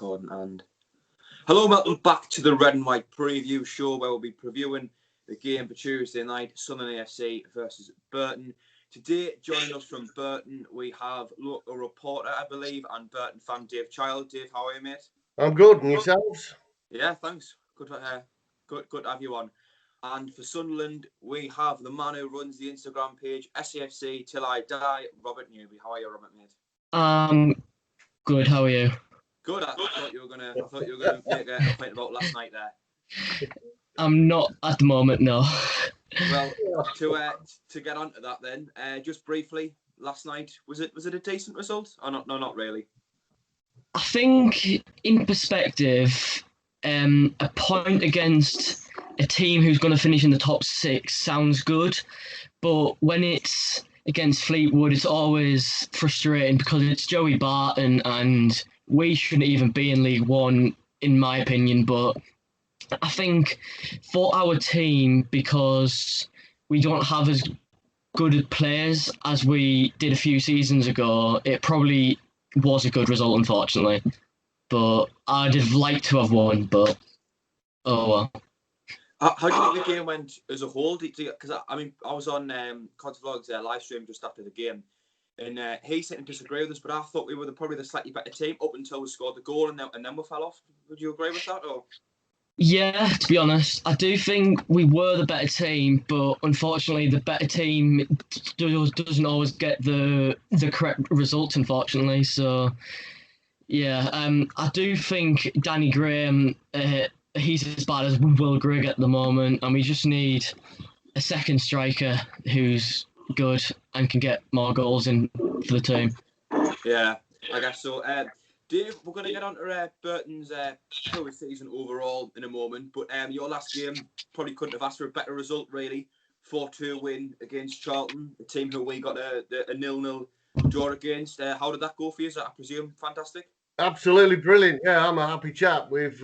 recording and hello, welcome back to the Red and White preview show where we'll be previewing the game for Tuesday night, Sunderland AFC versus Burton. Today, joining us from Burton, we have local reporter, I believe, and Burton fan Dave Child. Dave, how are you, mate? I'm good, and yourselves? Yeah, thanks. Good to have you on. And for Sunderland, we have the man who runs the Instagram page, SAFC Till I Die, Robert Newby. How are you, Robert, mate? Good. How are you? Good. I thought you were gonna make a point about last night there. I'm not at the moment, no. Well, to get onto that then, just briefly, last night was it a decent result? Or not? No, not really. I think, in perspective, a point against a team who's going to finish in the top 6 sounds good, but when it's against Fleetwood, it's always frustrating because it's Joey Burton and we shouldn't even be in League One, in my opinion. But I think for our team, because we don't have as good players as we did a few seasons ago, it probably was a good result, unfortunately. But I'd have liked to have won, but oh well. How do you think the game went as a whole? Because I was on Contovlog's live stream just after the game, and he seemed to disagree with us. But I thought we were probably the slightly better team up until we scored the goal, and then we fell off. Would you agree with that? Or? Yeah, to be honest, I do think we were the better team, but unfortunately, the better team doesn't always get the correct results. Unfortunately, so yeah, I do think Danny Graham. He's as bad as Will Grigg at the moment, and we just need a second striker who's good and can get more goals in for the team. Yeah, I guess so. Dave, we're going to get on to Burton's poor season overall in a moment, but your last game probably couldn't have asked for a better result, really. 4-2 win against Charlton, a team who we got a 0-0 draw against. How did that go for you? Is that, I presume, fantastic? Absolutely brilliant. Yeah, I'm a happy chap. We've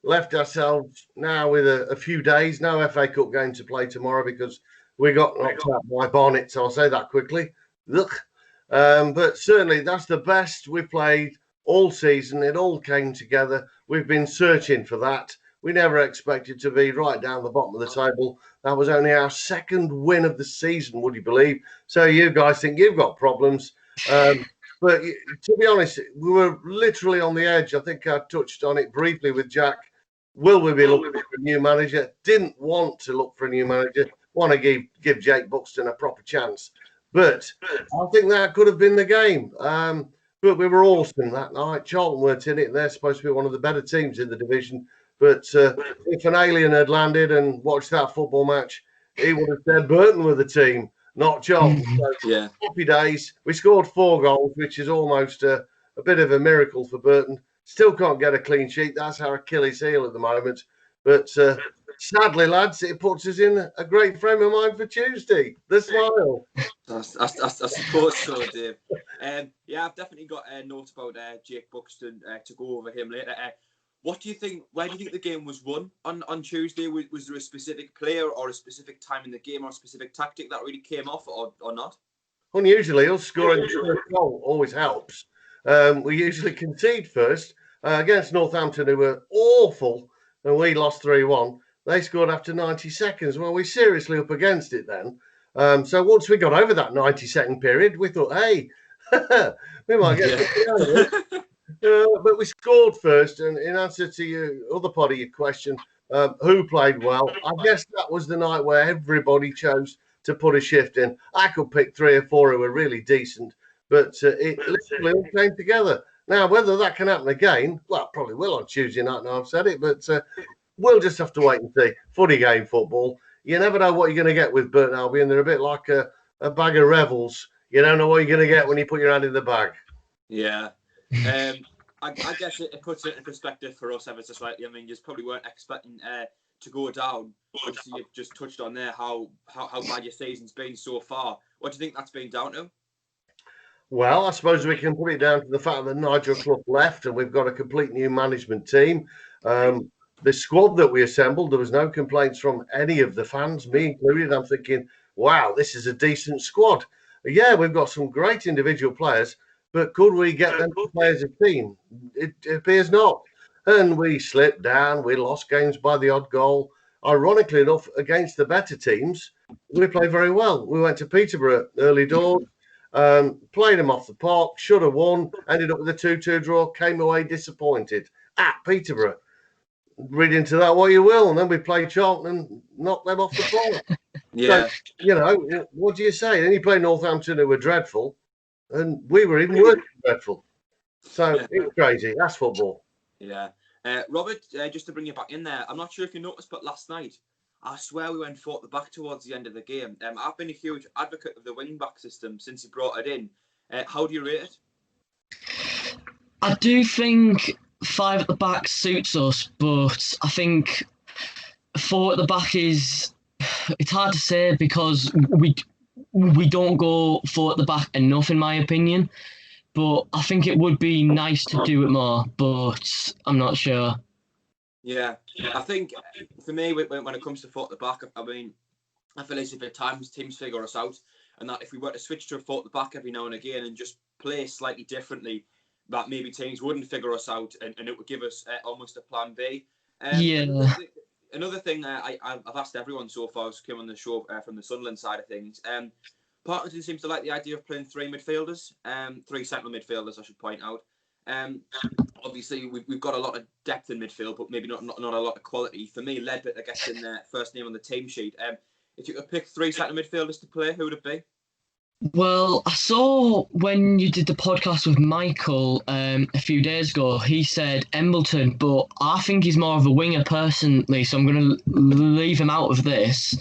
left ourselves now with a few days. No FA Cup game to play tomorrow because we got knocked out by Barnet, so I'll say that quickly. Look, but certainly that's the best we've played all season. It all came together. We've been searching for that. We never expected to be right down the bottom of the table. That was only our second win of the season, would you believe? So you guys think you've got problems. But to be honest, we were literally on the edge. I think I touched on it briefly with Jack. Will we be looking for a new manager? Didn't want to look for a new manager. Want to give Jake Buxton a proper chance. But I think that could have been the game. But we were awesome that night. Charlton weren't in it. They're supposed to be one of the better teams in the division. But if an alien had landed and watched that football match, he would have said Burton were the team, not Charlton. So, yeah. Happy days. We scored 4 goals, which is almost a bit of a miracle for Burton. Still can't get a clean sheet. That's our Achilles heel at the moment. But sadly, lads, it puts us in a great frame of mind for Tuesday. The smile. I suppose so, Dave. Yeah, I've definitely got a note about Jake Buxton to go over him later. What do you think? Where do you think the game was won on Tuesday? Was there a specific player or a specific time in the game or a specific tactic that really came off or not? Unusually, us scoring the first goal always helps. We usually concede first. Against Northampton, who were awful, and we lost 3-1. They scored after 90 seconds. Well, we're seriously up against it then. So once we got over that 90-second period, we thought, hey, we might get something but we scored first. And in answer to your other part of your question, who played well, I guess that was the night where everybody chose to put a shift in. I could pick 3 or 4 who were really decent, but it literally all came together. Now, whether that can happen again, well, it probably will on Tuesday night, now I've said it, but we'll just have to wait and see. Footy game football. You never know what you're going to get with Burton Albion. They're a bit like a bag of rebels. You don't know what you're going to get when you put your hand in the bag. Yeah. I guess it puts it in perspective for us ever so slightly. I mean, you probably weren't expecting to go down. Obviously, you've just touched on there how bad your season's been so far. What do you think that's been down to? Well, I suppose we can put it down to the fact that Nigel Clough left and we've got a complete new management team. The squad that we assembled, there was no complaints from any of the fans, me included. I'm thinking, wow, this is a decent squad. Yeah, we've got some great individual players, but could we get them to play as a team? It appears not. And we slipped down. We lost games by the odd goal. Ironically enough, against the better teams, we played very well. We went to Peterborough early doors, played them off the park, should have won, ended up with a 2-2 draw, came away disappointed at Peterborough. Read into that what you will, and then we played Charlton and knocked them off the park. Yeah. So, you know, what do you say? Then you play Northampton, who were dreadful, and we were even worse than dreadful. So it's crazy. That's football. Yeah. Robert, just to bring you back in there, I'm not sure if you noticed, but last night, I swear we went fought the back towards the end of the game. I've been a huge advocate of the wing-back system since he brought it in. How do you rate it? I do think 5 at the back suits us, but I think 4 at the back it's hard to say because we don't go 4 at the back enough, in my opinion. But I think it would be nice to do it more, but I'm not sure. Yeah, I think for me, when it comes to 4 at the back, I mean, I feel as if at times teams figure us out, and that if we were to switch to a 4 at the back every now and again and just play slightly differently, that maybe teams wouldn't figure us out, and it would give us almost a plan B. Yeah. Another thing I've asked everyone so far who's come on the show from the Sunderland side of things. Parkinson seems to like the idea of playing 3 midfielders, 3 central midfielders, I should point out. Obviously, we've got a lot of depth in midfield, but maybe not a lot of quality. For me, Ledbetter gets in there first name on the team sheet. If you could pick 3 central midfielders to play, who would it be? Well, I saw when you did the podcast with Michael a few days ago, he said Embleton, but I think he's more of a winger personally, so I'm going to leave him out of this.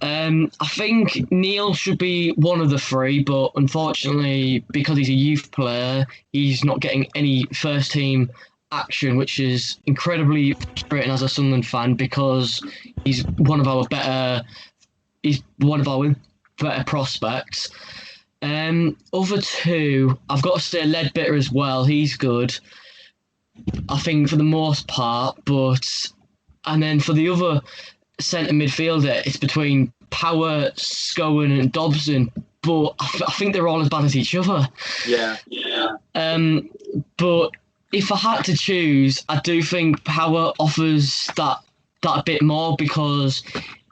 I think Neil should be one of the 3, but unfortunately, because he's a youth player, he's not getting any first team action, which is incredibly frustrating as a Sunderland fan because he's one of our better prospects. Other 2, I've got to say Ledbetter as well. He's good, I think, for the most part, and then for the other centre midfielder, it's between Power, Scowen and Dobson, but I think they're all as bad as each other. Yeah. But if I had to choose, I do think Power offers that a bit more because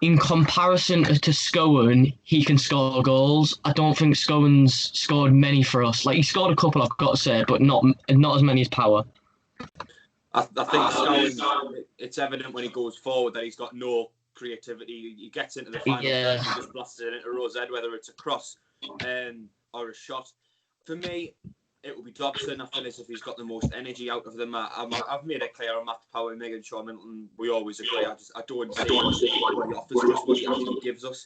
in comparison to Scowen, he can score goals. I don't think Scowen's scored many for us. Like, he scored a couple, I've got to say, but not as many as Power. I think Scowen, it's evident when he goes forward that he's got no creativity. He gets into the final third and just blasts it into Rose Ed, whether it's a cross or a shot. For me, it will be Dobson. I feel as if he's got the most energy out of them. I've made it clear on Matt Power and Megan Shaw Middleton, we always agree. I don't see what he offers, just what he actually gives us.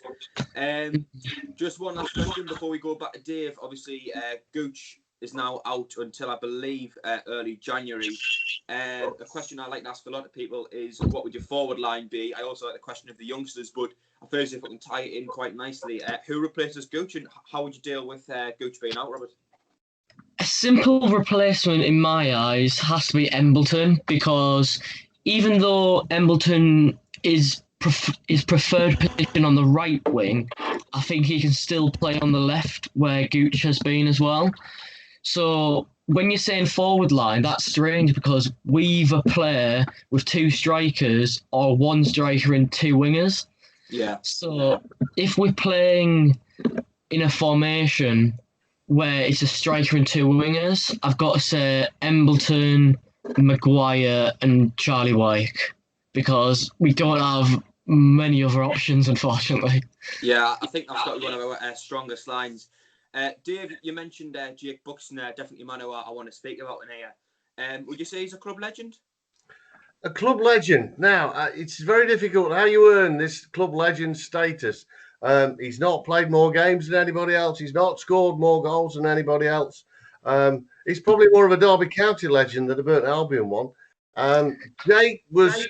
Just one last question before we go back to Dave. Obviously, Gooch is now out until, I believe, early January. A question I like to ask a lot of people is, what would your forward line be? I also like the question of the youngsters, but I feel as if we can tie it in quite nicely. Who replaces Gooch, and how would you deal with Gooch being out, Robert? A simple replacement in my eyes has to be Embleton, because even though Embleton is preferred position on the right wing, I think he can still play on the left where Gooch has been as well. So when you're saying forward line, that's strange because we either play with 2 strikers or 1 striker and 2 wingers. Yeah. So if we're playing in a formation where it's a striker and 2 wingers, I've got to say Embleton, Maguire and Charlie Wyke, because we don't have many other options, unfortunately. Yeah, I think that's got to be one of our strongest lines. Dave, you mentioned Jake Buxton, definitely a man who I want to speak about in here. Would you say he's a club legend? A club legend. Now, it's very difficult how you earn this club legend status. He's not played more games than anybody else. He's not scored more goals than anybody else. He's probably more of a Derby County legend than a Burton Albion one. Jake was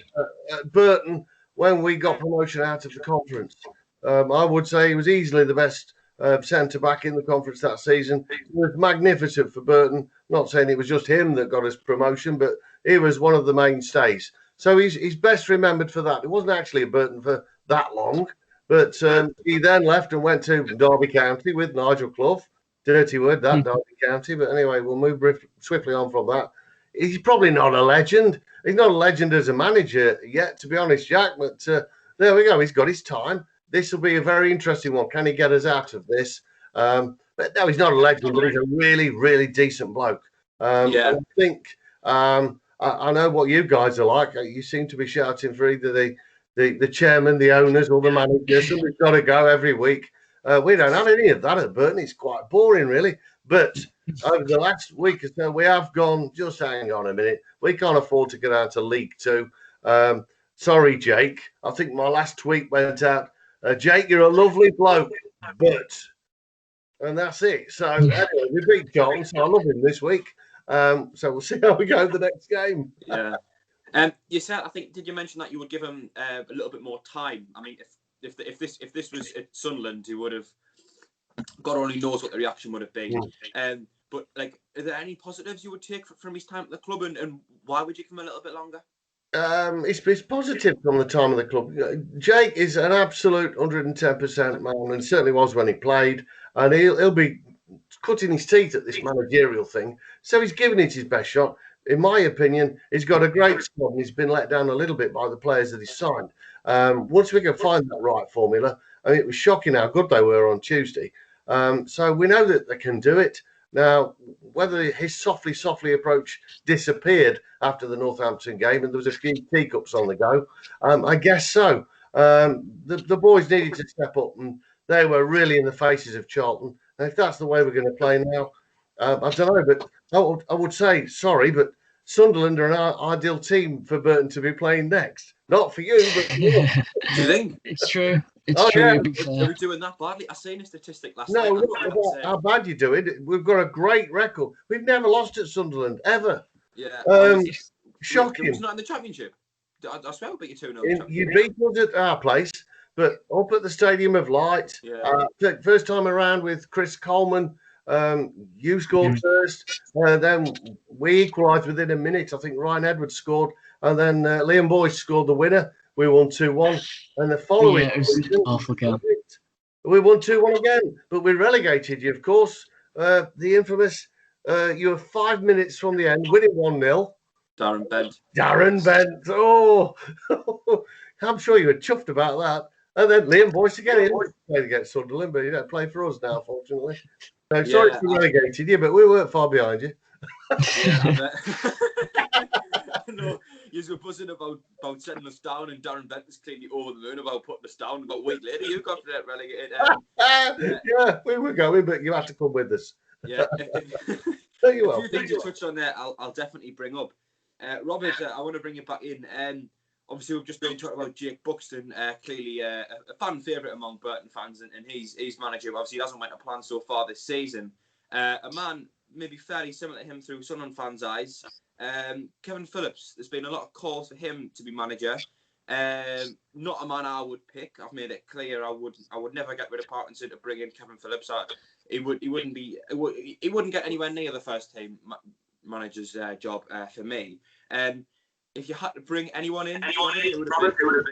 at Burton when we got promotion out of the conference. I would say he was easily the best centre-back in the conference that season. He was magnificent for Burton. Not saying it was just him that got us promotion, but he was one of the mainstays. So he's best remembered for that. It wasn't actually at Burton for that long, but he then left and went to Derby County with Nigel Clough, Dirty word, that, Derby County. But anyway, we'll move swiftly on from that. He's probably not a legend. He's not a legend as a manager yet, to be honest, Jack. But there we go. He's got his time. This will be a very interesting one. Can he get us out of this? But no, he's not a legend, but he's a really, really decent bloke. Yeah. I think I know what you guys are like. You seem to be shouting for either the chairman, the owners, or the manager. Somebody's got to go every week. We don't have any of that at Burton. It's quite boring, really. But over the last week or so, we have gone, just hang on a minute. We can't afford to go down to League Two. Sorry, Jake. I think my last tweet went out. Jake, you're a lovely bloke, but... And that's it. So anyway, we beat John, so I love him this week. So we'll see how we go the next game. Yeah. You said, I think, did you mention that you would give him a little bit more time? I mean, if this was at Sunderland, he would have. God only knows what the reaction would have been. But like, are there any positives you would take from his time at the club, and why would you give him a little bit longer? It's positive from the time of the club. Jake is an absolute 110% man, and certainly was when he played. And he'll be cutting his teeth at this managerial thing. So he's given it his best shot. In my opinion, he's got a great squad, and he's been let down a little bit by the players that he's signed. Once we can find that right formula, I mean, it was shocking how good they were on Tuesday. So we know that they can do it. Now, whether his softly approach disappeared after the Northampton game and there was a few teacups on the go, I guess so. The boys needed to step up, and they were really in the faces of Charlton. And if that's the way we're going to play now, I don't know. But I would say, sorry, but Sunderland are an ideal team for Burton to be playing next. Not for you, but for you. Do you think? It's true. It's true. Yeah. Are we doing that badly? I seen a statistic last night. No, how bad you're doing. We've got a great record. We've never lost at Sunderland, ever. Yeah. Shocking. It was not in the Championship. I swear we beat you 2-0. You beat us at our place, but up at the Stadium of Light, first time around with Chris Coleman, you scored first. Then we equalised within a minute. I think Ryan Edwards scored, and then Liam Boyce scored the winner. We won 2-1, and the following season, we won 2-1 again. But we relegated you, of course. The infamous, you were 5 minutes from the end, winning 1-0. Darren Bent. Oh, I'm sure you were chuffed about that. And then Liam Boyce again. He played against Sunderland, but he don't play for us now, fortunately. So sorry to relegated you, but we weren't far behind you. Yeah, I know. You were buzzing about setting us down, and Darren Bent was clearly over the moon about putting us down. About a week later, you got relegated. Yeah, we were going, but you had to come with us. Yeah. So you a few things you touched on there, I'll definitely bring up. Robert, I want to bring you back in. Obviously, we've just been talking about Jake Buxton, clearly a fan favourite among Burton fans, and he's manager. Obviously, he hasn't went to plan so far this season. A man maybe fairly similar to him through Sunderland fans' eyes. Kevin Phillips, there's been a lot of calls for him to be manager. Not a man I would pick. I've made it clear I would never get rid of Parkinson to bring in Kevin Phillips. He wouldn't get anywhere near the first team manager's job for me. If you had to bring anyone in, who would it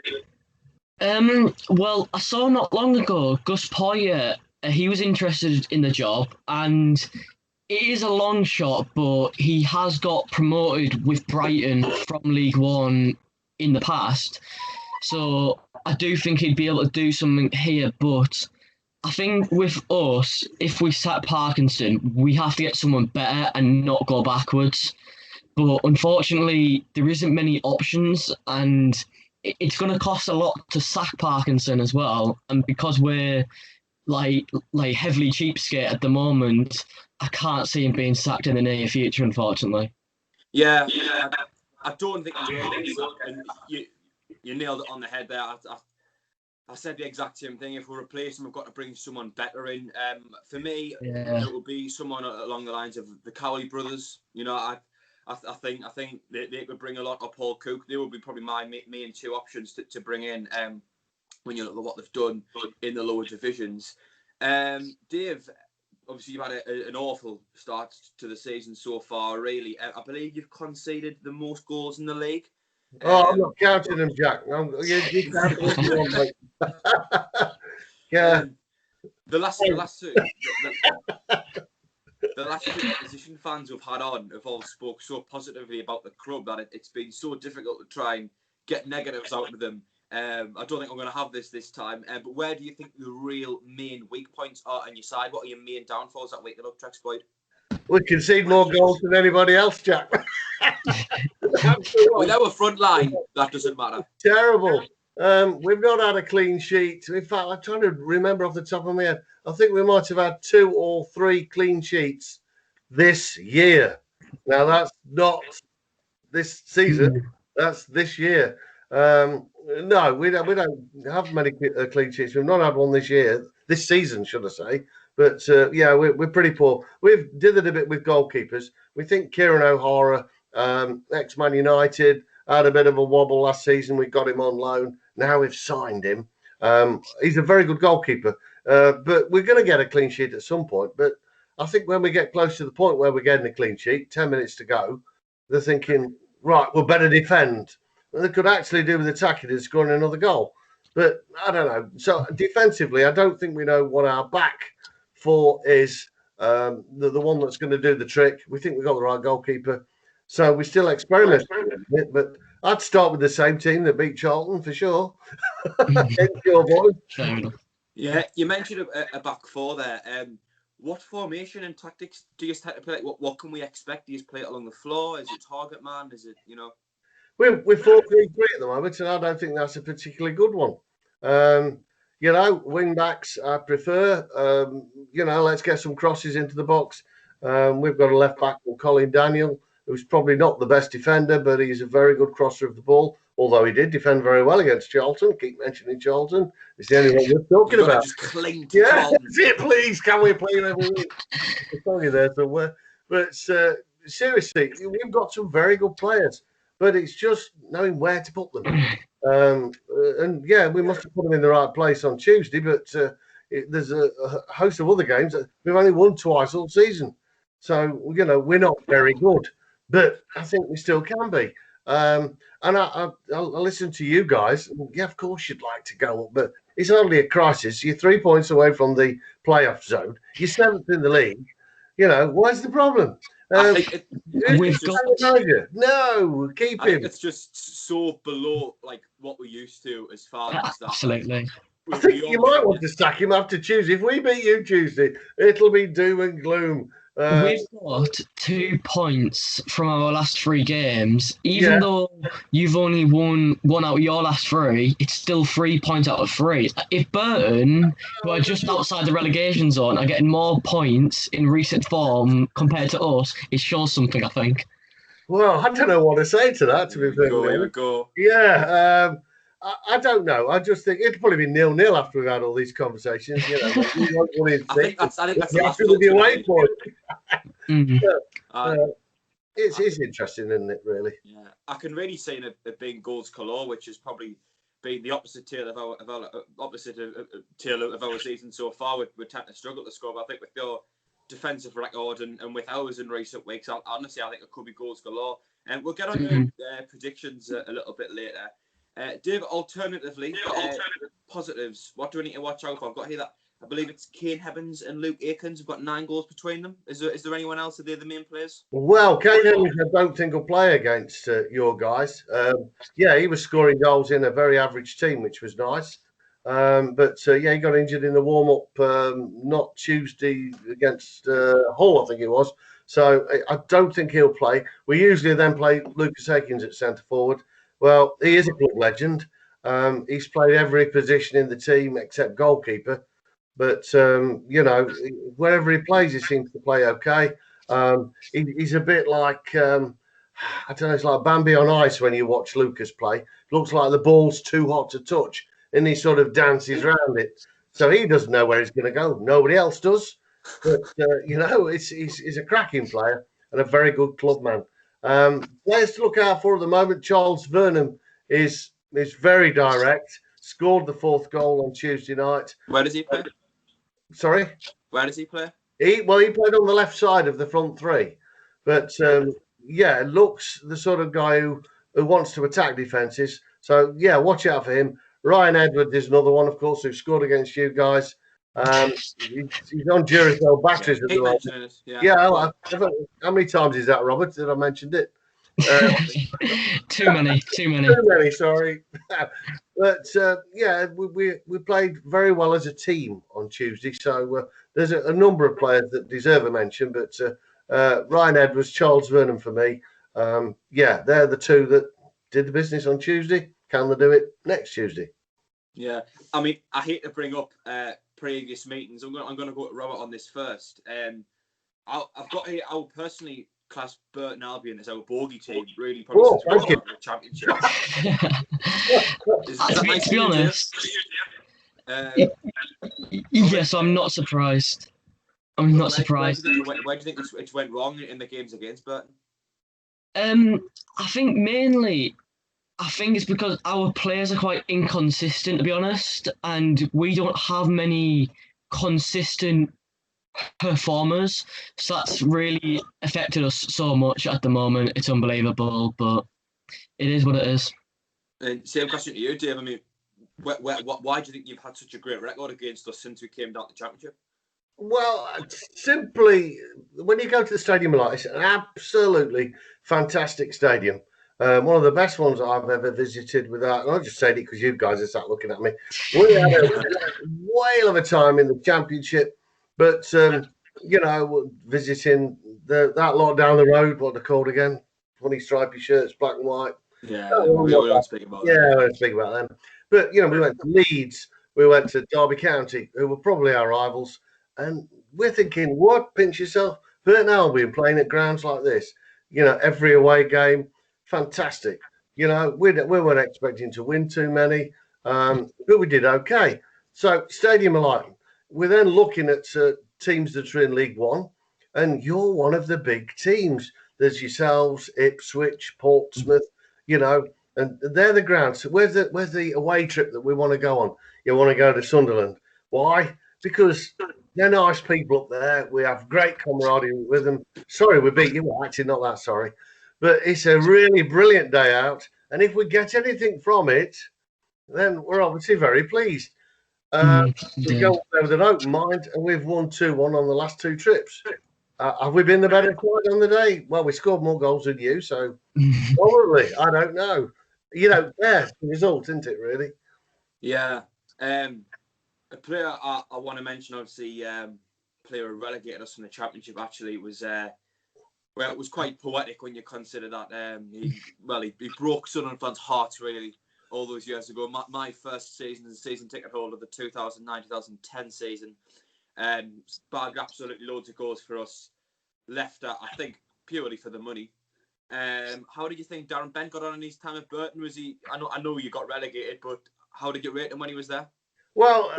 be? Well, I saw not long ago Gus Poyet. He was interested in the job, and it is a long shot, but he has got promoted with Brighton from League One in the past. So I do think he'd be able to do something here, but I think with us, if we sack Parkinson, we have to get someone better and not go backwards. But unfortunately, there isn't many options, and it's going to cost a lot to sack Parkinson as well. And because we're like heavily cheapskate at the moment, I can't see him being sacked in the near future, unfortunately. Yeah. I don't think you nailed it on the head there. I said the exact same thing. If we replace him, we've got to bring someone better in. For me, it would be someone along the lines of the Cowley brothers. You know, I think they could bring a lot of Paul Cook. They would be probably my main two options to bring in when you look at what they've done in the lower divisions. Dave, obviously you've had an awful start to the season so far, really. I believe you've conceded the most goals in the league. I'm not counting them, Jack. You counting them, mate. Yeah. The last two opposition fans we've had on have all spoke so positively about the club that it's been so difficult to try and get negatives out of them. I don't think I'm going to have this time. But where do you think the real main weak points are on your side? What are your main downfalls that week up to exploit? We concede more goals than anybody else, Jack. With our front line, that doesn't matter. Terrible. We've not had a clean sheet. In fact, I'm trying to remember off the top of my head. I think we might have had 2 or 3 clean sheets this year. Now, that's not this season. That's this year. No, we don't have many clean sheets. We've not had one this season, should I say. But, yeah, we're pretty poor. We've dithered a bit with goalkeepers. We think Kieran O'Hara, ex-Man United, had a bit of a wobble last season. We got him on loan. Now we've signed him. He's a very good goalkeeper. But we're going to get a clean sheet at some point. But I think when we get close to the point where we're getting a clean sheet, 10 minutes to go, they're thinking, right, we'll better defend. And they could actually do with attacking and scoring another goal. But I don't know. So defensively, I don't think we know what our back four is, the one that's going to do the trick. We think we've got the right goalkeeper. So we still experiment with it, but I'd start with the same team that beat Charlton for sure. Yeah, you mentioned a back four there. What formation and tactics do you start to play? What can we expect? Do you play it along the floor? Is it target man? Is it, We're 4-3-3 at the moment, and I don't think that's a particularly good one. Wing backs I prefer. Let's get some crosses into the box. We've got a left back called Colin Daniel, who's probably not the best defender, but he's a very good crosser of the ball, although he did defend very well against Charlton. Keep mentioning Charlton. It's the only one we're talking about. Just cling to Charlton. That's it, please. Can we play him every week? I'll tell you there somewhere. But seriously, we've got some very good players, but it's just knowing where to put them. We must have put them in the right place on Tuesday, but there's a host of other games that we've only won twice all season. So, we're not very good. But I think we still can be. And I'll listen to you guys. Yeah, of course you'd like to go up, but it's hardly a crisis. You're 3 points away from the playoff zone. You're 7th in the league. What's the problem? I think No, keep him. It's just so below what we used to as far as that. Absolutely. I think you might want to sack him after Tuesday. If we beat you Tuesday, it'll be doom and gloom. We've got 2 points from our last 3 games. Even though you've only won 1 out of your last 3, it's still 3 points out of 3. If Burton, who are just outside the relegation zone, are getting more points in recent form compared to us, it shows something, I think. Well, I don't know what to say to that, to be fair. Here we go. Yeah, I don't know. I just think it'll probably be 0-0 after we've had all these conversations. I think that's the last one. The away point. Mm-hmm. It's interesting, isn't it? Really. Yeah, I can really see it being goals galore, which has probably been the opposite tail of our season so far. We tend to struggle to score, but I think with your defensive record and with ours in recent weeks, honestly, I think it could be goals galore. And we'll get on to predictions a little bit later. Dave, alternatively, positives. What do we need to watch out for? I've got here that I believe it's Kane Hebbins and Luke Aikens. We've got 9 goals between them. Is there anyone else? Are they the main players? Well, Kane Hebbins, I don't think will play against your guys. He was scoring goals in a very average team, which was nice. He got injured in the warm-up, not Tuesday against Hull, I think it was. So I don't think he'll play. We usually then play Lucas Aikens at centre forward. Well, he is a club legend. He's played every position in the team except goalkeeper. But, wherever he plays, he seems to play okay. He's a bit like, it's like Bambi on ice when you watch Lucas play. Looks like the ball's too hot to touch, and he sort of dances around it. So he doesn't know where he's going to go. Nobody else does. But, he's a cracking player and a very good club man. Players to look out for at the moment. Charles Vernon is very direct. Scored the 4th goal on Tuesday night. Where does he play? Sorry? Where does he play? He played on the left side of the front 3. But, looks the sort of guy who wants to attack defences. So, watch out for him. Ryan Edwards is another one, of course, who scored against you guys. He's on Duracell batteries at the moment. Yeah, how many times is that, Robert? That I mentioned it? Too many. Too many. Sorry, but yeah, we played very well as a team on Tuesday. So there's a number of players that deserve a mention, but Ryan Edwards, Charles Vernon for me. Yeah, they're the two that did the business on Tuesday. Can they do it next Tuesday? Yeah, I mean, I hate to bring up previous meetings. I'm going to go to Robert on this first. I've got here. I'll personally class Burton Albion as our bogey team. Really, probably since we the championship. To be honest, yes, I'm not surprised. I'm not surprised. Where do you think it went wrong in the games against Burton? I think mainly. I think it's because our players are quite inconsistent, to be honest, and we don't have many consistent performers. So that's really affected us so much at the moment. It's unbelievable, but it is what it is. And same question to you, Dave. I mean, why do you think you've had such a great record against us since we came down to the championship? Well, simply, when you go to the stadium like this, it's an absolutely fantastic stadium. One of the best ones I've ever visited without, and I'll just say it because you guys are sat looking at me. We had a whale of a time in the championship, but, visiting that lot down the road, what they're called again, 20 stripy shirts, black and white. Yeah, we don't speak about that. Yeah, we don't speak about them. But, we went to Leeds, we went to Derby County, who were probably our rivals, and we're thinking, what, pinch yourself? Burton Albion playing at grounds like this, every away game. Fantastic. We weren't expecting to win too many, but we did okay. So stadium alike. We're then looking at teams that are in League One, and you're one of the big teams. There's yourselves, Ipswich, Portsmouth, and they're the grounds. So where's the away trip that we want to go on? You want to go to Sunderland. Why? Because they're nice people up there. We have great camaraderie with them. Sorry, we beat you. Well, actually, not that sorry. But it's a really brilliant day out. And if we get anything from it, then we're obviously very pleased. We go there with an open mind, and we've won 2-1 on the last two trips. Have we been the better side on the day? Well, we scored more goals than you, so probably. I don't know. Yeah, the result, isn't it, really? Yeah. A player I want to mention, obviously, player who relegated us from the championship, actually, was... Well, it was quite poetic when you consider that he broke Sunderland fans' hearts, really, all those years ago. My first season as a season ticket holder of the 2009-2010 season, bagged absolutely loads of goals for us. Left, I think, purely for the money. How did you think Darren Bent got on in his time at Burton? Was he? I know you got relegated, but how did you rate him when he was there? Well,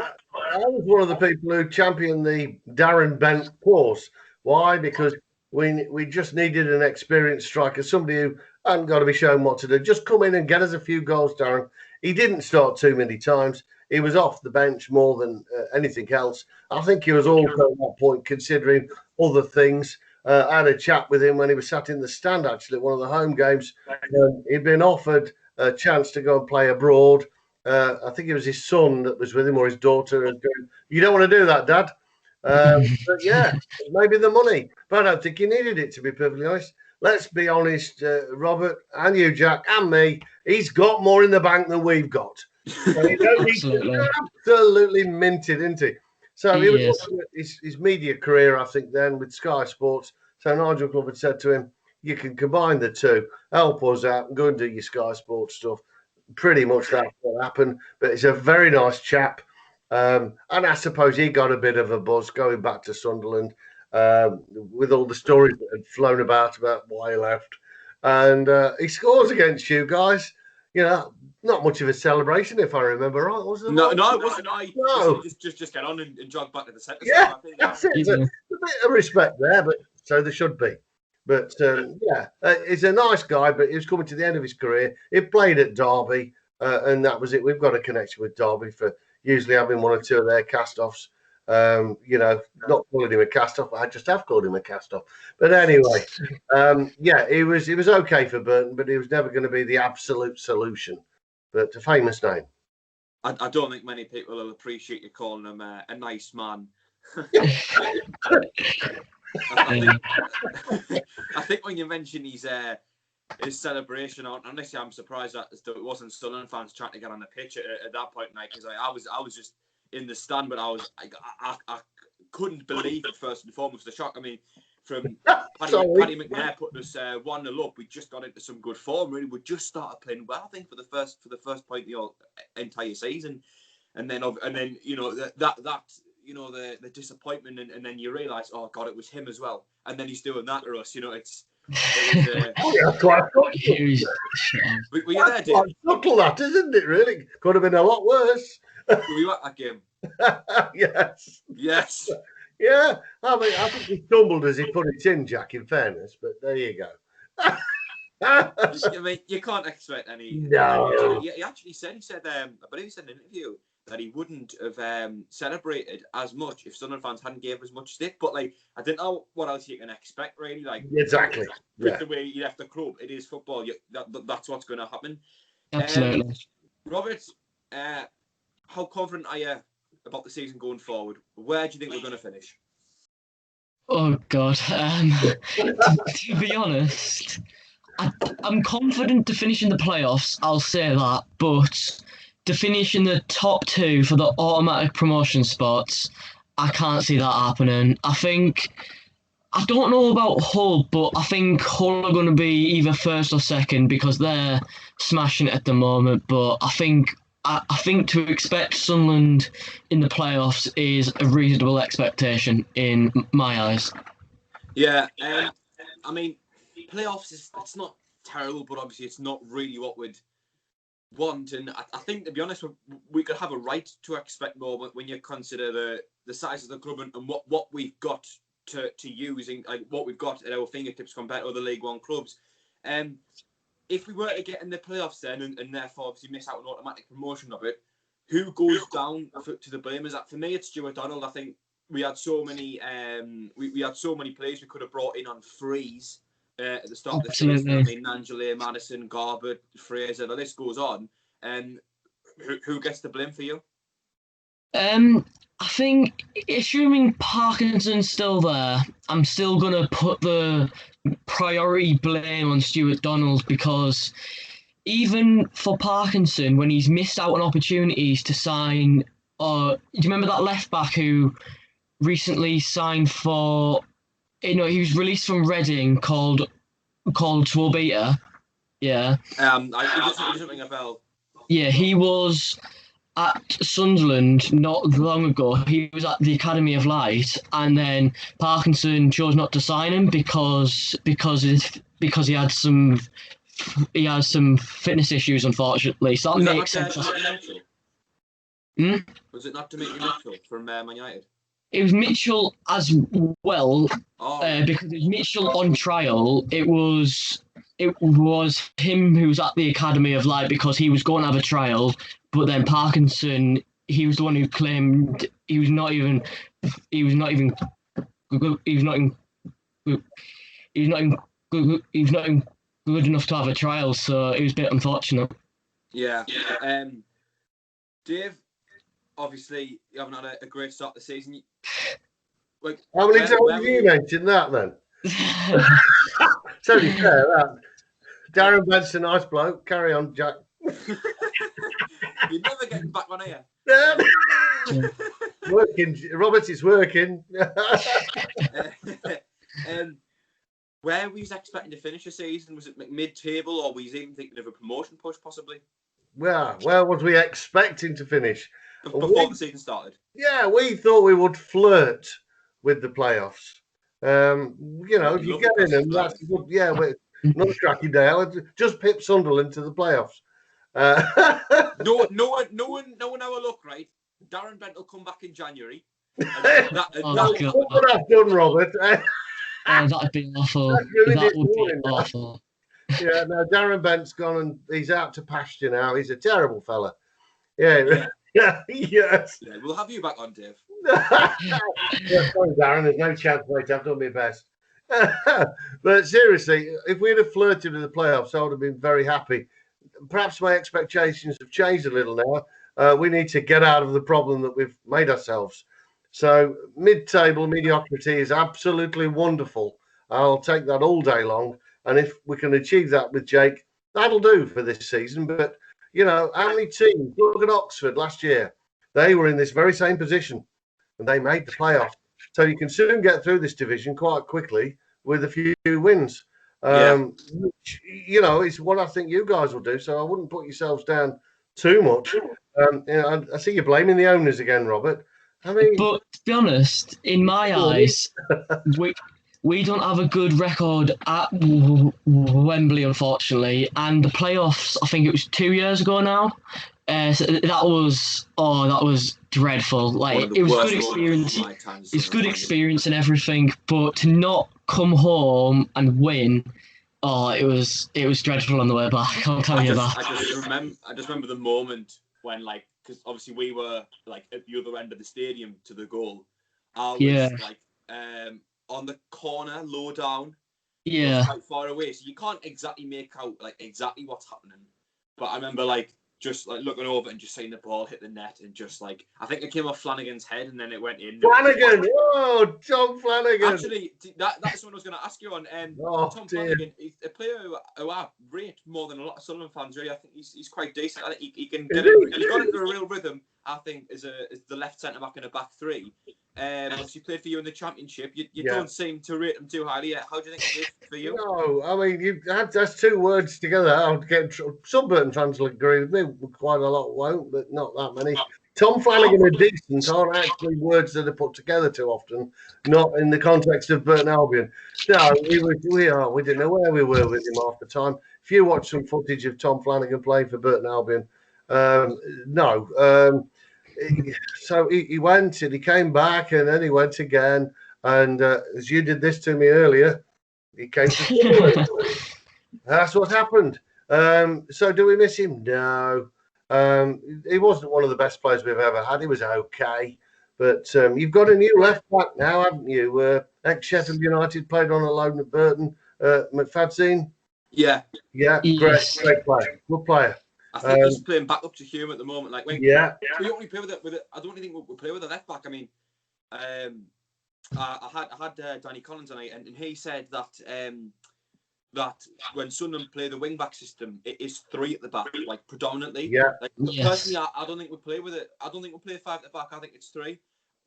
I was one of the people who championed the Darren Bent course. Why? Because we just needed an experienced striker, somebody who hadn't got to be shown what to do. Just come in and get us a few goals, Darren. He didn't start too many times. He was off the bench more than anything else. I think he was also at that point considering other things. I had a chat with him when he was sat in the stand, actually, at one of the home games. He'd been offered a chance to go and play abroad. I think it was his son that was with him, or his daughter. And going, you don't want to do that, Dad? But yeah, maybe the money. But I don't think he needed it, to be perfectly honest. Let's be honest, Robert, and you, Jack, and me, he's got more in the bank than we've got. So absolutely minted, isn't he? So he was looking at his media career, I think, then with Sky Sports. So Nigel Clubb had said to him, you can combine the two, help us out and go and do your Sky Sports stuff. Pretty much that's what happened. But he's a very nice chap. And I suppose he got a bit of a buzz going back to Sunderland with all the stories that had flown about why he left. And he scores against you guys. Not much of a celebration, if I remember right. Was it? No, it wasn't. No. Just get on and jog back to the centre. Yeah, that's it. There's a bit of respect there, but so there should be. But he's a nice guy, but he was coming to the end of his career. He played at Derby, and that was it. We've got a connection with Derby for usually having one or two of their cast-offs. Not calling him a cast-off, I just have called him a cast-off. But anyway, he was okay for Burton, but he was never going to be the absolute solution. But a famous name. I don't think many people will appreciate you calling him a nice man. I think when you mention his celebration, honestly, I'm surprised that it wasn't Sunderland fans trying to get on the pitch at that point, because I was just in the stand, but I couldn't believe it. First and foremost, the shock. I mean, from Paddy McNair putting us 1-0 up, we just got into some good form. Really, we just started playing well. I think for the first point of the entire season, and then you know that you know the disappointment, and then you realise, oh God, it was him as well, and then he's doing that to us. You know, it was. Quite were you there, Dave? Quite subtle, that, isn't it? Really, could have been a lot worse. Were you at that game? Yes. Yes. Yeah, I mean, I think he stumbled as he put it in, Jack, in fairness, but there you go. I mean, you can't expect any. No. He actually said, I believe he said in an interview that he wouldn't have celebrated as much if Sunderland fans hadn't gave as much stick. But, like, I didn't know what else you can expect, really. Like, exactly. With the way you left the club, it is football. That's what's going to happen. Absolutely. Robert, how confident are you about the season going forward? Where do you think we're going to finish? Oh God. To be honest, I'm confident to finish in the playoffs. I'll say that, but to finish in the top 2 for the automatic promotion spots, I can't see that happening. I don't know about Hull, but I think Hull are going to be either first or second because they're smashing it at the moment. But I think to expect Sunderland in the playoffs is a reasonable expectation in my eyes. Yeah, I mean, playoffs it's not terrible, but obviously it's not really what we'd want. And I think, to be honest, we could have a right to expect more when you consider the size of the club and what we've got to use, like what we've got at our fingertips compared to other League One clubs. If we were to get in the playoffs then, and therefore obviously miss out on automatic promotion of it, who goes down to the blame? Is that, for me, it's Stuart Donald. I think we had so many we had so many players we could have brought in on frees at the start of the season. I mean, Angela, Madison, Garbutt, Fraser, the list goes on. Who gets the blame for you? I think, assuming Parkinson's still there, I'm still going to put the priority blame on Stuart Donald, because even for Parkinson, when he's missed out on opportunities to sign, do you remember that left back who recently signed for, he was released from Reading called Twobita? Yeah. It doesn't ring a bell. Yeah, he was at Sunderland not long ago. He was at the Academy of Light, and then Parkinson chose not to sign him because he had some fitness issues, unfortunately. So that makes sense. Was it not Dimitri Mitchell from Man United? It was Mitchell as well, because it was Mitchell on trial. It was him who was at the Academy of Light because he was going to have a trial, but then Parkinson, he was the one who claimed he was not even good enough to have a trial. So it was a bit unfortunate. Yeah. Dave, obviously you haven't had a great start to the season. Like, how many times have you mentioned that then? It's only fair, that. Darren Bent's a nice bloke. Carry on, Jack. You're never getting back on here. Working, Robert is working. Where were you expecting to finish the season? Was it mid-table, or were you even thinking of a promotion push, possibly? Well, where was we expecting to finish? Before the season started? Yeah, we thought we would flirt with the playoffs. If you get in them, that's good. Yeah, not cracking down. Just pip Sunderland to the playoffs. No one ever look, right? Darren Bent will come back in January. What would I've done, Robert? That'd be awful. That would be awful. Yeah, no, Darren Bent's gone and he's out to pasture now. He's a terrible fella. Yeah. Yes. Yeah, we'll have you back on, Dave. Sorry, Darren. There's no chance. Wait, I've done my best. But seriously, if we'd have flirted with the playoffs, I would have been very happy. Perhaps my expectations have changed a little now. We need to get out of the problem that we've made ourselves. So mid-table mediocrity is absolutely wonderful. I'll take that all day long. And if we can achieve that with Jake, that'll do for this season. But, you know, how many teams? Look at Oxford last year. They were in this very same position and they made the playoffs. So you can soon get through this division quite quickly with a few wins. Which, you know, is what I think you guys will do. So I wouldn't put yourselves down too much. You know, I see you're blaming the owners again, Robert. I mean, but to be honest, in my eyes, we don't have a good record at Wembley, unfortunately. And the playoffs, I think it was 2 years ago now. So that was dreadful. Like, it was good experience. It's good experience and everything, but to not come home and win, it was dreadful on the way back. I'll tell you that. I just remember the moment when, like, because obviously we were like at the other end of the stadium to the goal. I was like on the corner, low down. Yeah. Quite far away, so you can't exactly make out like exactly what's happening. But I remember like just like looking over and just seeing the ball hit the net and just like I think it came off Flanagan's head and then it went in. Flanagan, Tom Flanagan. Actually, that's what I was going to ask you on. Tom Flanagan, he's a player who I rate more than a lot of Sunderland fans. Really, I think he's quite decent. I think he can get it. He's got into a real rhythm. I think as the left centre back in a back three. Obviously played for you in the Championship. You don't seem to rate him too highly. How do you think it is for you? No, I mean that's two words together. I'll get some Burton fans will agree with me. Quite a lot won't, but not that many. Tom Flanagan and decent aren't actually words that are put together too often. Not in the context of Burton Albion. No, we didn't know where we were with him half the time. If you watch some footage of Tom Flanagan playing for Burton Albion, so he went and he came back and then he went again. And as you did this to me earlier, he came to That's what happened. So do we miss him? No. He wasn't one of the best players we've ever had. He was okay. But you've got a new left back now, haven't you? Ex-Sheffield United, played on a loan at Burton. McFadzean? Yeah. Yeah, Yes. great player. Good player. I think he's playing back up to Hume at the moment. Like, we only play with it. I don't really think we'll play with a left back. I mean, I had Danny Collins on it, and he said that when Sunderland play the wing back system, it is three at the back, like predominantly. Yeah. Like, personally, I don't think we play with it. I don't think we'll play five at the back. I think it's three.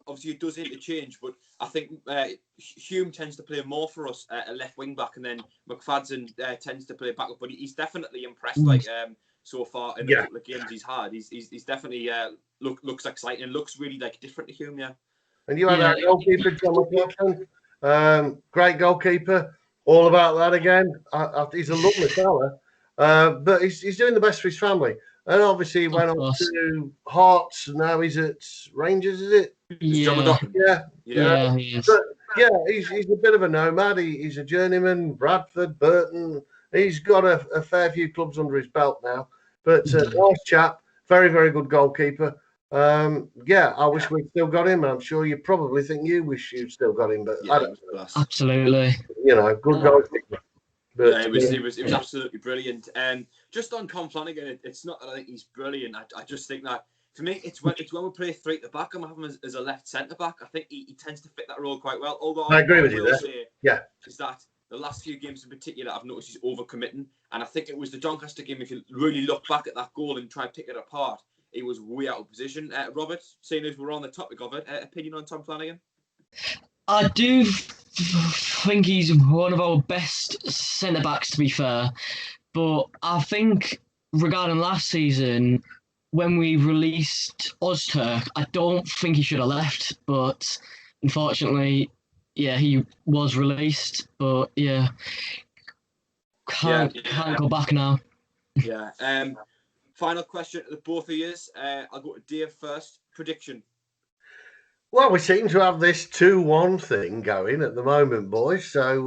Obviously, it does interchange, but I think Hume tends to play more for us at left wing back, and then McFadzean tends to play back up. But he's definitely impressed. Like. So far in the couple of games he's had, he's definitely looks exciting and looks really like different to Hume, And you had our goalkeeper, John McLaughlin, great goalkeeper, all about that again. He's a lovely fella, but he's doing the best for his family. And obviously he went on to Hearts, and now he's at Rangers, is it? Yeah. Yeah, he is. But he's a bit of a nomad. He's a journeyman, Bradford, Burton. He's got a fair few clubs under his belt now, but nice chap, very, very good goalkeeper. I wish we'd still got him. I'm sure you probably think you wish you'd still got him, but I don't know. Absolutely. You know, good goalkeeper. But, it was absolutely brilliant. Just on Tom Flanagan, it's not that I think he's brilliant. I just think that for me, it's when we play three at the back, I'm having him as a left centre back. I think he tends to fit that role quite well. Although I agree with you there. Is that the last few games in particular, I've noticed he's overcommitting. And I think it was the Doncaster game, if you really look back at that goal and try and pick it apart, he was way out of position. Robert, seeing as we're on the topic of it, opinion on Tom Flanagan? I do think he's one of our best centre-backs, to be fair. But I think regarding last season, when we released Ozturk, I don't think he should have left. But unfortunately... Yeah, he was released, but can't go back now. Yeah. Final question to the both of you. I'll go to Dave first. Prediction. Well, we seem to have this 2-1 thing going at the moment, boys. So,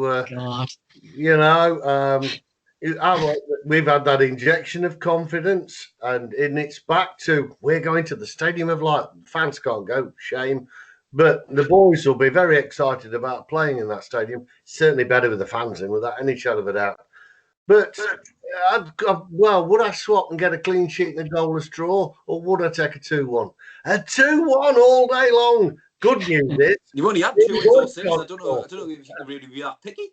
we've had that injection of confidence, and it's back to we're going to the Stadium of Light. Fans can't go, shame. But the boys will be very excited about playing in that stadium. Certainly better with the fans in, without any shadow of a doubt. But well, would I swap and get a clean sheet and a goalless draw, or would I take a 2-1? A 2-1 all day long. Good news is you've only had 2 wins all season. I don't know if you can really be that picky.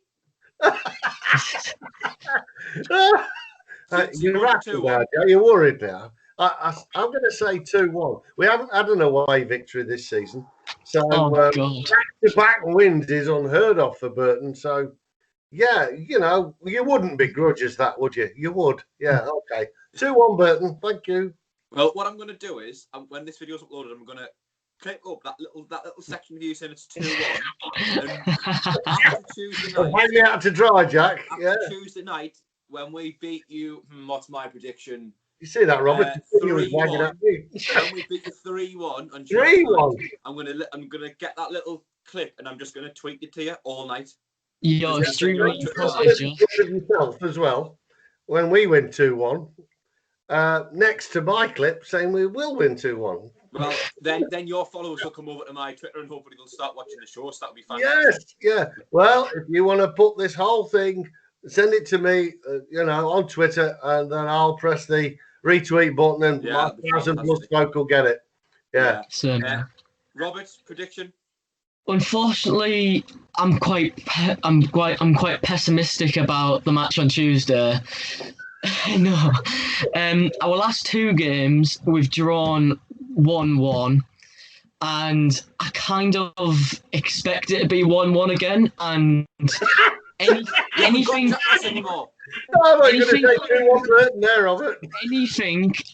You're asking about it. Are you worried now? I'm going to say 2-1. We haven't had an away victory this season. So back-to-back wins is unheard of for Burton. So, yeah, you know, you wouldn't begrudge us that, would you? You would. Yeah, okay. 2-1 Burton. Thank you. Well, what I'm going to do is, when this video's uploaded, I'm going to clip up that little section of you saying it's 2-1. And after Tuesday night... Hang me out to dry, Jack. After Tuesday night, when we beat you... what's my prediction? You see that, Robert? 3-1. When we beat you 3-1 on Tuesday night, I'm gonna get that little clip and I'm just gonna tweet it to you all night. Yo, extremely yourself as well. When we win 2-1, next to my clip saying we will win 2-1. Well, then your followers will come over to my Twitter and hopefully they'll start watching the show. So that'll be fantastic. Yes, yeah. Well, if you want to put this whole thing, send it to me, on Twitter, and then I'll press the retweet button, and my 1,000+ folk will get it. Yeah. Robert's prediction. Unfortunately, I'm quite pessimistic about the match on Tuesday. No, our last 2 games we've drawn 1-1, and I kind of expect it to be 1-1 again. And anything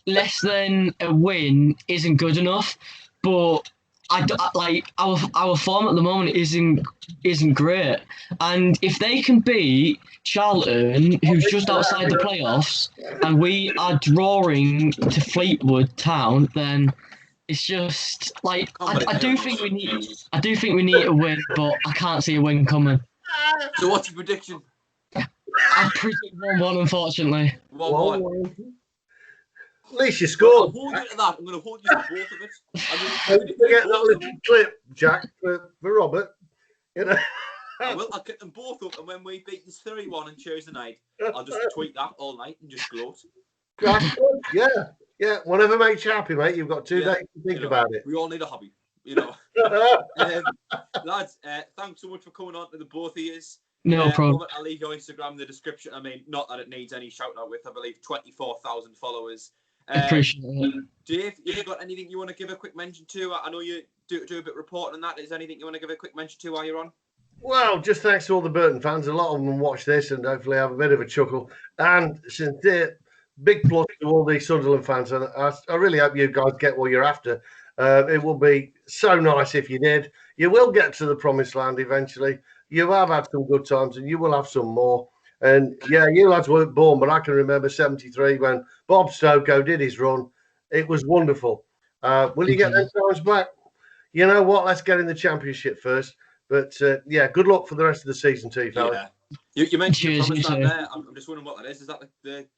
less than a win isn't good enough. But our form at the moment isn't great, and if they can beat Charlton, who's just outside the playoffs, and we are drawing to Fleetwood Town, then it's just like I do think we need a win, but I can't see a win coming. So what's your prediction? I predict 1-1, unfortunately. 1-1. At least you scored. I'm holding you to that. I'm going to hold you to both of it. Don't forget that little clip, Jack, for Robert. I'll get them both up, and when we beat this 3-1 on Tuesday night, I'll just tweet that all night and just gloat. Yeah. Whatever makes you happy, mate. You've got 2 days to think about it. We all need a hobby, Lads, thanks so much for coming on to the both of you. No problem. I'll leave your Instagram in the description. I mean, not that it needs any shout out with, I believe, 24,000 followers. Appreciate it. Dave, you got anything you want to give a quick mention to? I know you do a bit of reporting on that. Is there anything you want to give a quick mention to while you're on? Well, just thanks to all the Burton fans. A lot of them watch this and hopefully have a bit of a chuckle. And sincere big plus to all these Sunderland fans. And I really hope you guys get what you're after. It will be so nice if you did. You will get to the promised land eventually. You have had some good times and you will have some more. And yeah, you lads weren't born, but I can remember 73 when Bob Stokoe did his run. It was wonderful. Will you get them times back? You know what? Let's get in the Championship first. But good luck for the rest of the season to you, fellas. Yeah. You mentioned the promised land there. I'm just wondering what that is. Is that the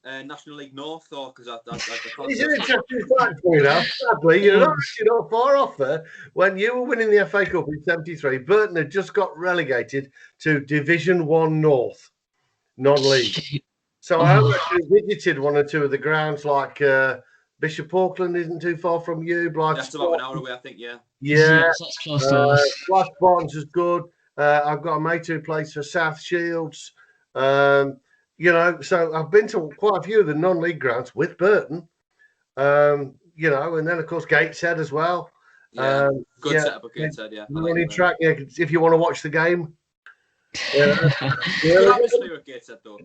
National League North, or because that's it's an interesting fact for you now. Sadly, you're not far off there. When you were winning the FA Cup in '73, Burton had just got relegated to Division 1 North, non-league. So I actually visited 1 or 2 of the grounds, like Bishop Auckland isn't too far from you. That's about an hour away, I think. Yeah. That's close to us. Blythe Spartans is good. I've got a mate who plays for South Shields. So I've been to quite a few of the non-league grounds with Burton, and then of course Gateshead as well. Good setup at Gateshead, yeah. Running track, if you want to watch the game. Good atmosphere at Gateshead, though.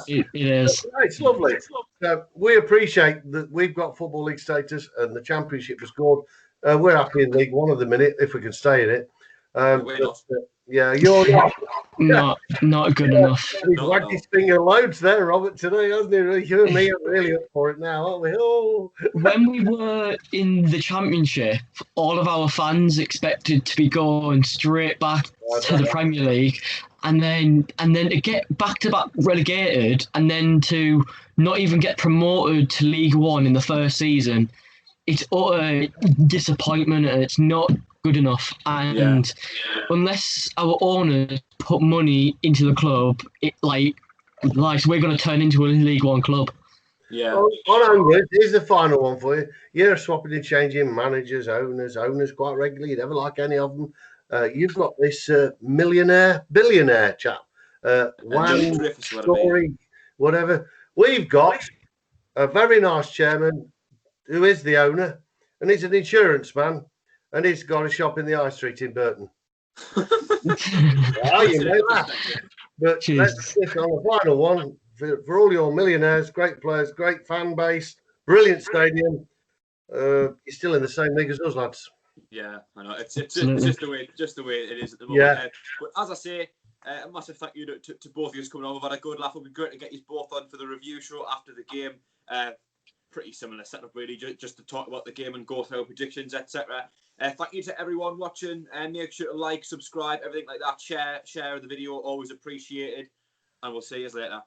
It is. It's lovely. So we appreciate that we've got Football League status and the Championship is good. We're happy in League One at the minute if we can stay in it. You're not good enough. He's wagged his finger loads there, Robert, today, hasn't he? You and me are really up for it now, aren't we? Oh. When we were in the Championship, all of our fans expected to be going straight back to the Premier League, and then to get back-to-back relegated, and then to not even get promoted to League One in the first season. It's utter disappointment, and it's not good enough. And unless our owners put money into the club, Like, we're going to turn into a League One club. Yeah. On onwards, here's the final one for you. You're swapping and changing managers, owners quite regularly. You never like any of them. You've got this billionaire chap, Wang Story, whatever. We've got a very nice chairman who is the owner, and he's an insurance man, and he's got a shop in the High Street in Burton. Oh, you know that. But let's stick on the final one for all your millionaires, great players, great fan base, brilliant stadium. You're still in the same league as us, lads. Yeah, I know. It's just the way it is at the moment. Yeah. But as I say, a massive thank you to both of you coming on. We've had a good laugh. It'll be great to get you both on for the review show after the game. Pretty similar setup, really, just to talk about the game and go through predictions, etc. Thank you to everyone watching, and make sure to like, subscribe, everything like that. Share the video, always appreciated. And we'll see you later.